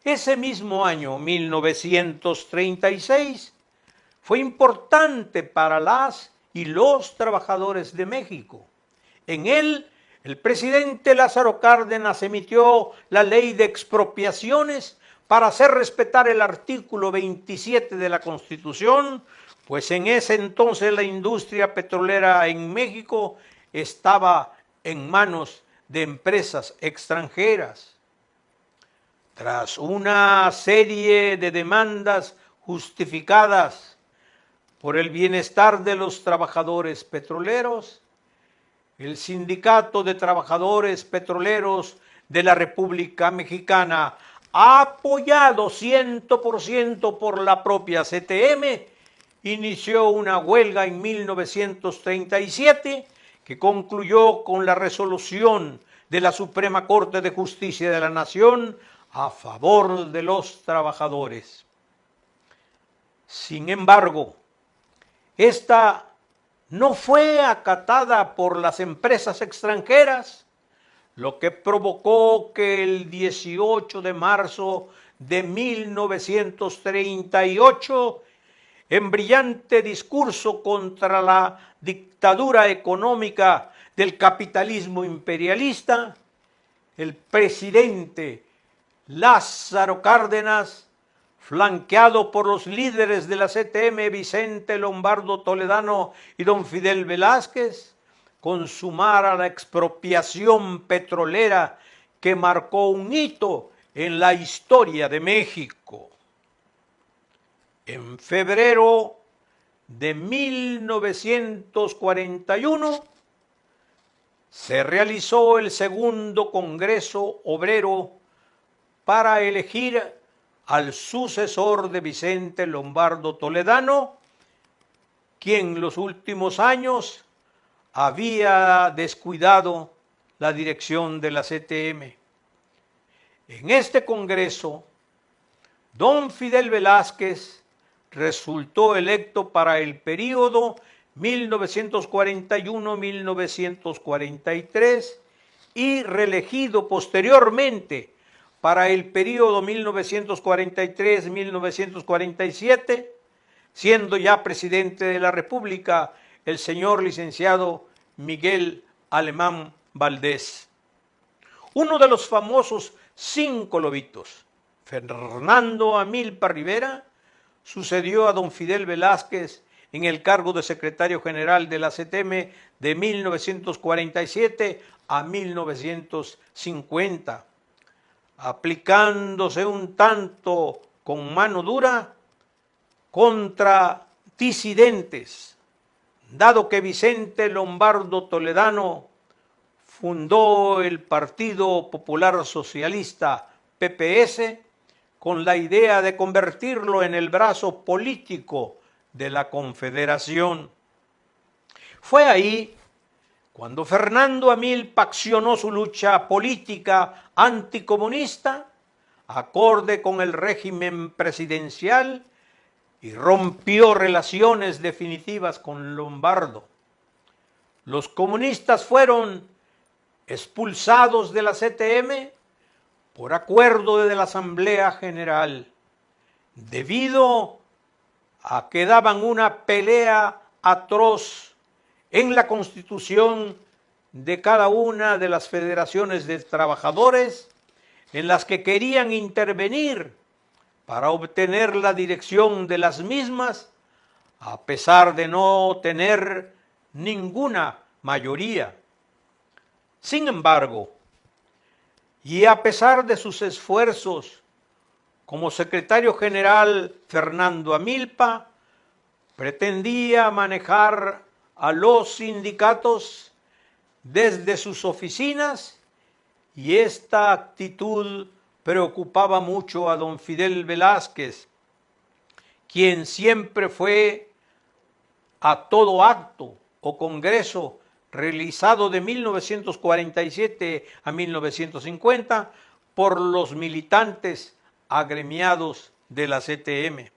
Ese mismo año, 1936, fue importante para las y los trabajadores de México. En él, el presidente Lázaro Cárdenas emitió la ley de expropiaciones para hacer respetar el artículo 27 de la Constitución, pues en ese entonces la industria petrolera en México estaba en manos de empresas extranjeras. Tras una serie de demandas justificadas por el bienestar de los trabajadores petroleros, el Sindicato de Trabajadores Petroleros de la República Mexicana, apoyado 100% por la propia CTM, inició una huelga en 1937 que concluyó con la resolución de la Suprema Corte de Justicia de la Nación a favor de los trabajadores. Sin embargo, esta no fue acatada por las empresas extranjeras, lo que provocó que el 18 de marzo de 1938, en brillante discurso contra la dictadura económica del capitalismo imperialista, el presidente Lázaro Cárdenas, flanqueado por los líderes de la CTM Vicente Lombardo Toledano y don Fidel Velázquez, consumara la expropiación petrolera que marcó un hito en la historia de México. En febrero de 1941 se realizó el segundo Congreso Obrero para elegir al sucesor de Vicente Lombardo Toledano, quien en los últimos años había descuidado la dirección de la CTM. En este Congreso, don Fidel Velázquez resultó electo para el período 1941-1943 y reelegido posteriormente para el período 1943-1947, siendo ya presidente de la República el señor licenciado Miguel Alemán Valdés. Uno de los famosos 5 lobitos, Fernando Amílcar Rivera, sucedió a don Fidel Velázquez en el cargo de secretario general de la CTM de 1947 a 1950, aplicándose un tanto con mano dura contra disidentes, dado que Vicente Lombardo Toledano fundó el Partido Popular Socialista, PPS, con la idea de convertirlo en el brazo político de la Confederación. Fue ahí cuando Fernando Amílcar accionó su lucha política anticomunista, acorde con el régimen presidencial, y rompió relaciones definitivas con Lombardo. Los comunistas fueron expulsados de la CTM por acuerdo de la Asamblea General, debido a que daban una pelea atroz en la constitución de cada una de las federaciones de trabajadores, en las que querían intervenir para obtener la dirección de las mismas, a pesar de no tener ninguna mayoría. Sin embargo, y a pesar de sus esfuerzos, como secretario general Fernando Amílcar pretendía manejar a los sindicatos desde sus oficinas, y esta actitud preocupaba mucho a don Fidel Velázquez, quien siempre fue a todo acto o congreso realizado de 1947 a 1950 por los militantes agremiados de la CTM.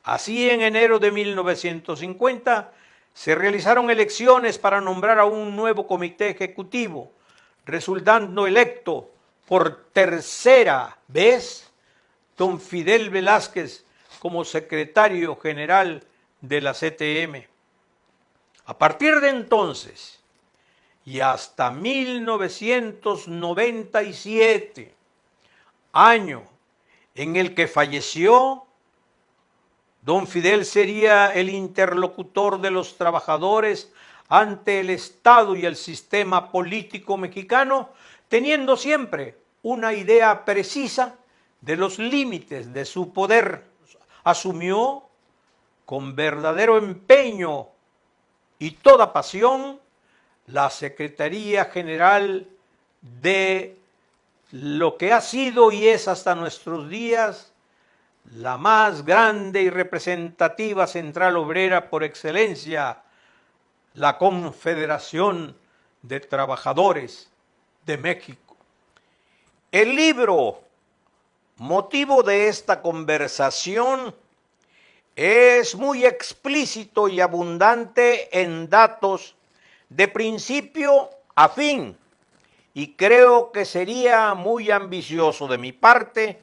Así, en enero de 1950 se realizaron elecciones para nombrar a un nuevo comité ejecutivo, resultando electo por tercera vez don Fidel Velázquez como secretario general de la CTM. A partir de entonces y hasta 1997, año en el que falleció, don Fidel sería el interlocutor de los trabajadores ante el Estado y el sistema político mexicano, teniendo siempre una idea precisa de los límites de su poder. Asumió con verdadero empeño y toda pasión la Secretaría General de lo que ha sido y es hasta nuestros días la más grande y representativa central obrera por excelencia, la Confederación de Trabajadores de México. El libro, motivo de esta conversación, es muy explícito y abundante en datos de principio a fin, y creo que sería muy ambicioso de mi parte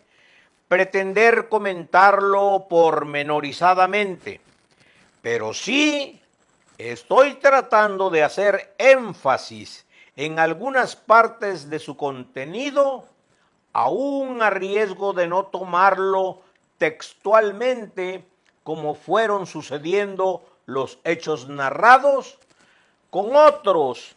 pretender comentarlo pormenorizadamente, pero sí estoy tratando de hacer énfasis en algunas partes de su contenido, aún a riesgo de no tomarlo textualmente como fueron sucediendo los hechos narrados, con otros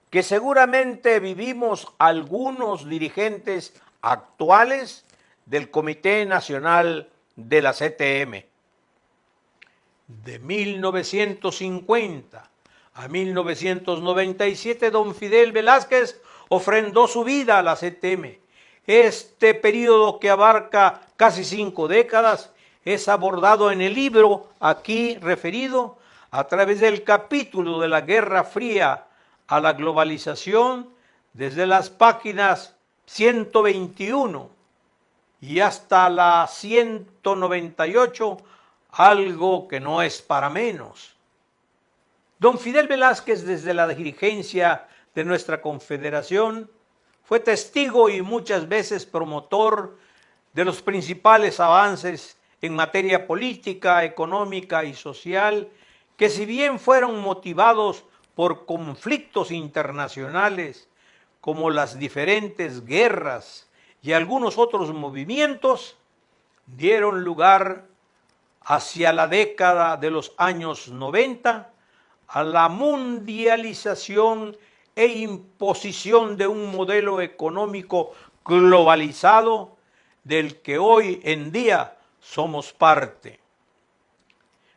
que seguramente vivimos algunos dirigentes actuales del Comité Nacional de la CTM. De 1950 a 1997, don Fidel Velázquez ofrendó su vida a la CTM. Este periodo, que abarca casi 5 décadas, es abordado en el libro aquí referido a través del capítulo de la Guerra Fría a la globalización, desde las páginas 121 y hasta la 198, algo que no es para menos. Don Fidel Velázquez, desde la dirigencia de nuestra Confederación, fue testigo y muchas veces promotor de los principales avances en materia política, económica y social, que si bien fueron motivados por conflictos internacionales, como las diferentes guerras y algunos otros movimientos, dieron lugar hacia la década de los años 90 a la mundialización e imposición de un modelo económico globalizado del que hoy en día somos parte.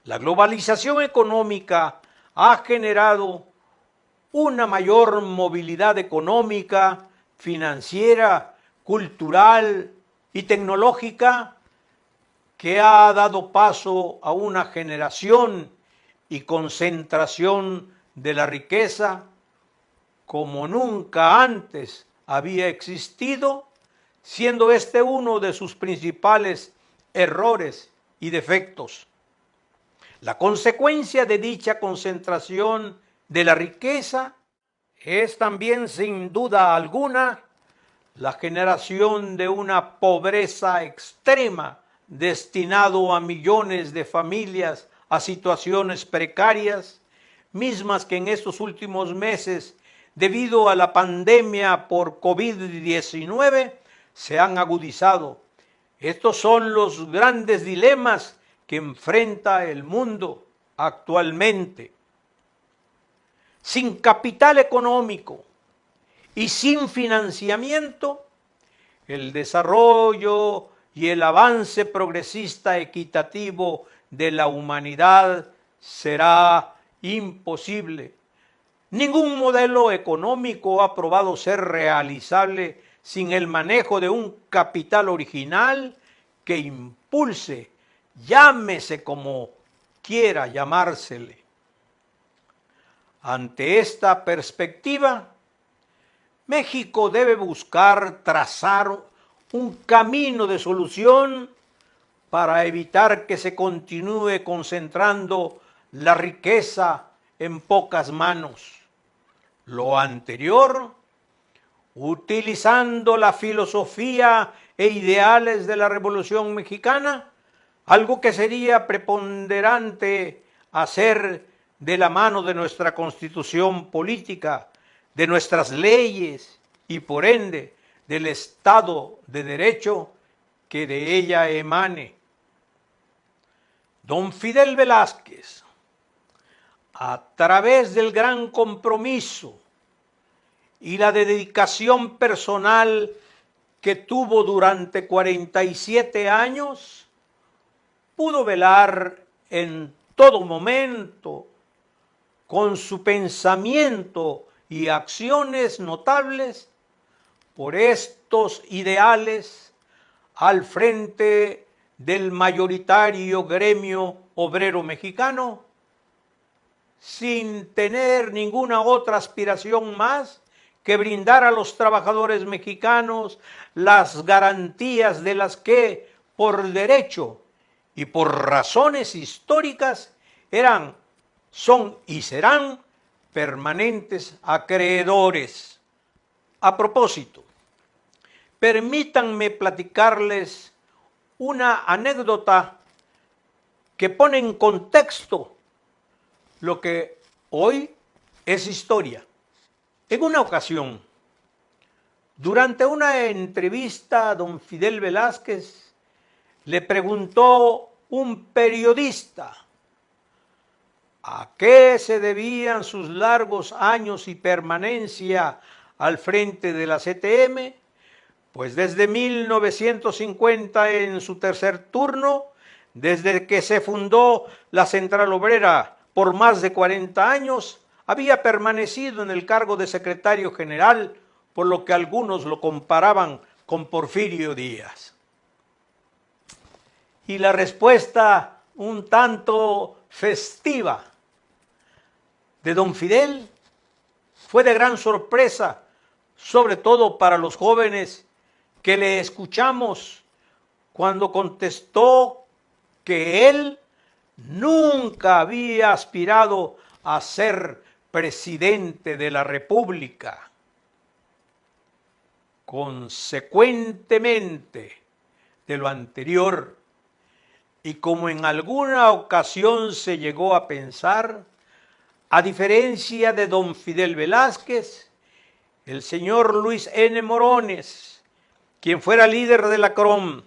La globalización económica ha generado una mayor movilidad económica, financiera, cultural y tecnológica, que ha dado paso a una generación y concentración de la riqueza como nunca antes había existido, siendo este uno de sus principales errores y defectos. La consecuencia de dicha concentración de la riqueza es también, sin duda alguna, la generación de una pobreza extrema destinado a millones de familias a situaciones precarias, mismas que en estos últimos meses, debido a la pandemia por COVID-19, se han agudizado. Estos son los grandes dilemas que enfrenta el mundo actualmente. Sin capital económico y sin financiamiento, el desarrollo y el avance progresista equitativo de la humanidad será imposible. Ningún modelo económico ha probado ser realizable sin el manejo de un capital original que impulse, llámese como quiera llamársele. Ante esta perspectiva, México debe buscar trazar un camino de solución para evitar que se continúe concentrando la riqueza en pocas manos. Lo anterior, utilizando la filosofía e ideales de la Revolución Mexicana, algo que sería preponderante hacer de la mano de nuestra Constitución política, de nuestras leyes y por ende del Estado de Derecho que de ella emane. Don Fidel Velázquez, a través del gran compromiso y la dedicación personal que tuvo durante 47 años, pudo velar en todo momento con su pensamiento y acciones notables por estos ideales al frente del mayoritario gremio obrero mexicano, sin tener ninguna otra aspiración más que brindar a los trabajadores mexicanos las garantías de las que, por derecho y por razones históricas, son y serán permanentes acreedores. A propósito, permítanme platicarles una anécdota que pone en contexto lo que hoy es historia. En una ocasión, durante una entrevista, don Fidel Velázquez le preguntó un periodista a qué se debían sus largos años y permanencia al frente de la CTM, pues desde 1950 en su tercer turno, desde que se fundó la Central Obrera por más de 40 años, había permanecido en el cargo de secretario general, por lo que algunos lo comparaban con Porfirio Díaz. Y la respuesta un tanto festiva de don Fidel fue de gran sorpresa, sobre todo para los jóvenes que le escuchamos, cuando contestó que él nunca había aspirado a ser presidente de la República. Consecuentemente de lo anterior, y como en alguna ocasión se llegó a pensar, a diferencia de don Fidel Velázquez, el señor Luis N. Morones, quien fuera líder de la CROM,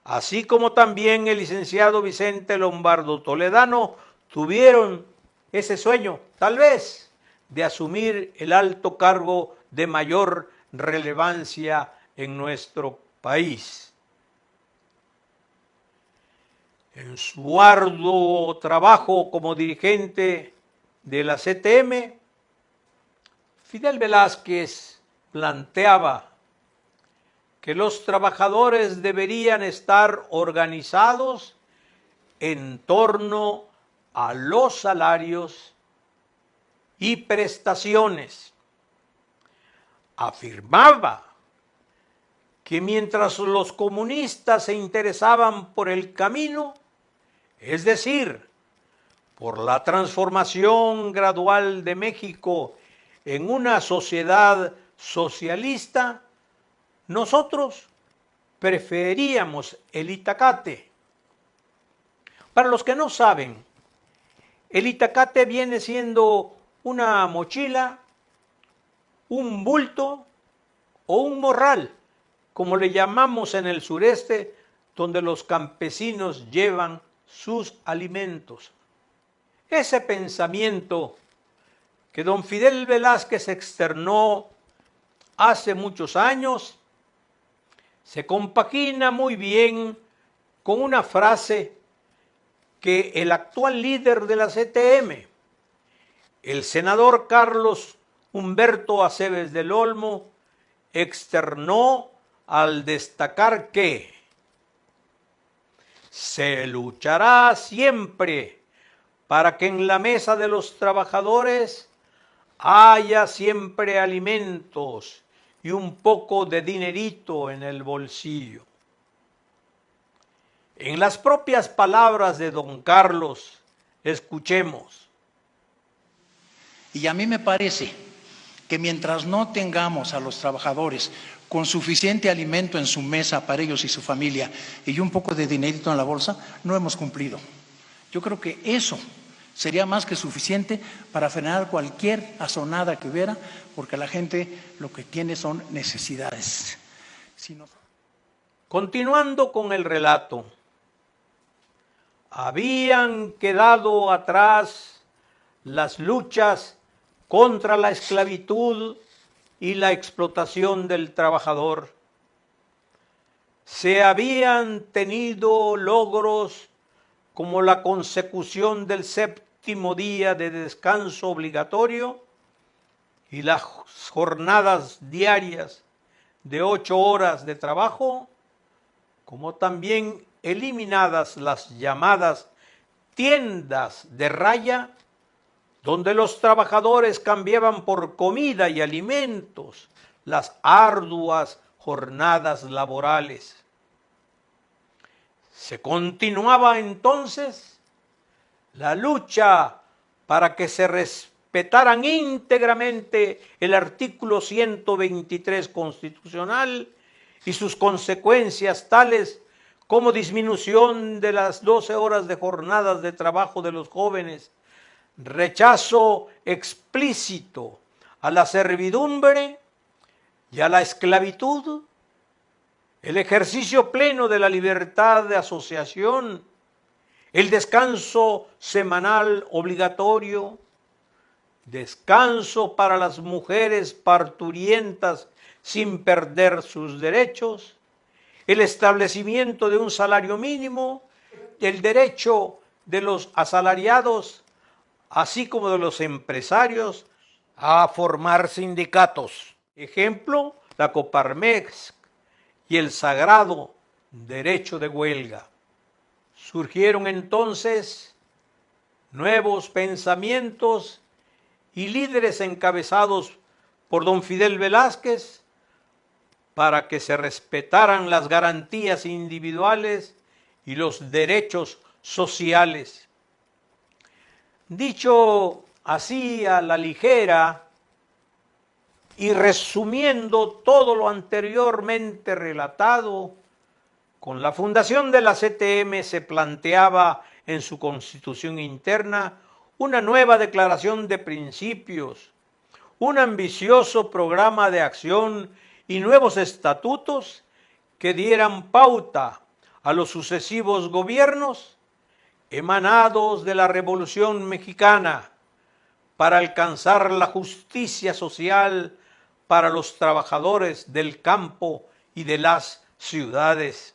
así como también el licenciado Vicente Lombardo Toledano, tuvieron ese sueño, tal vez, de asumir el alto cargo de mayor relevancia en nuestro país. En su arduo trabajo como dirigente de la CTM, Fidel Velázquez planteaba que los trabajadores deberían estar organizados en torno a los salarios y prestaciones. Afirmaba que mientras los comunistas se interesaban por el camino, es decir, por la transformación gradual de México en una sociedad socialista, nosotros preferíamos el itacate. Para los que no saben, el itacate viene siendo una mochila, un bulto o un morral, como le llamamos en el sureste, donde los campesinos llevan sus alimentos. Ese pensamiento que don Fidel Velázquez externó hace muchos años se compagina muy bien con una frase que el actual líder de la CTM, el senador Carlos Humberto Aceves del Olmo, externó al destacar que se luchará siempre para que en la mesa de los trabajadores haya siempre alimentos y un poco de dinerito en el bolsillo. En las propias palabras de don Carlos, escuchemos. Y a mí me parece que mientras no tengamos a los trabajadores con suficiente alimento en su mesa para ellos y su familia y un poco de dinerito en la bolsa, no hemos cumplido. Yo creo que eso sería más que suficiente para frenar cualquier asonada que hubiera, porque la gente lo que tiene son necesidades. Continuando con el relato, habían quedado atrás las luchas contra la esclavitud y la explotación del trabajador. Se habían tenido logros como la consecución del séptimo día de descanso obligatorio y las jornadas diarias de 8 horas de trabajo, como también eliminadas las llamadas tiendas de raya, donde los trabajadores cambiaban por comida y alimentos las arduas jornadas laborales. Se continuaba entonces la lucha para que se respetaran íntegramente el artículo 123 constitucional y sus consecuencias tales como disminución de las 12 horas de jornadas de trabajo de los jóvenes, rechazo explícito a la servidumbre y a la esclavitud, el ejercicio pleno de la libertad de asociación, el descanso semanal obligatorio, descanso para las mujeres parturientas sin perder sus derechos, el establecimiento de un salario mínimo, el derecho de los asalariados, así como de los empresarios, a formar sindicatos. Ejemplo, la Coparmex y el sagrado derecho de huelga. Surgieron entonces nuevos pensamientos y líderes encabezados por don Fidel Velázquez para que se respetaran las garantías individuales y los derechos sociales. Dicho así a la ligera y resumiendo todo lo anteriormente relatado, con la fundación de la CTM se planteaba en su constitución interna una nueva declaración de principios, un ambicioso programa de acción y nuevos estatutos que dieran pauta a los sucesivos gobiernos emanados de la Revolución Mexicana para alcanzar la justicia social para los trabajadores del campo y de las ciudades.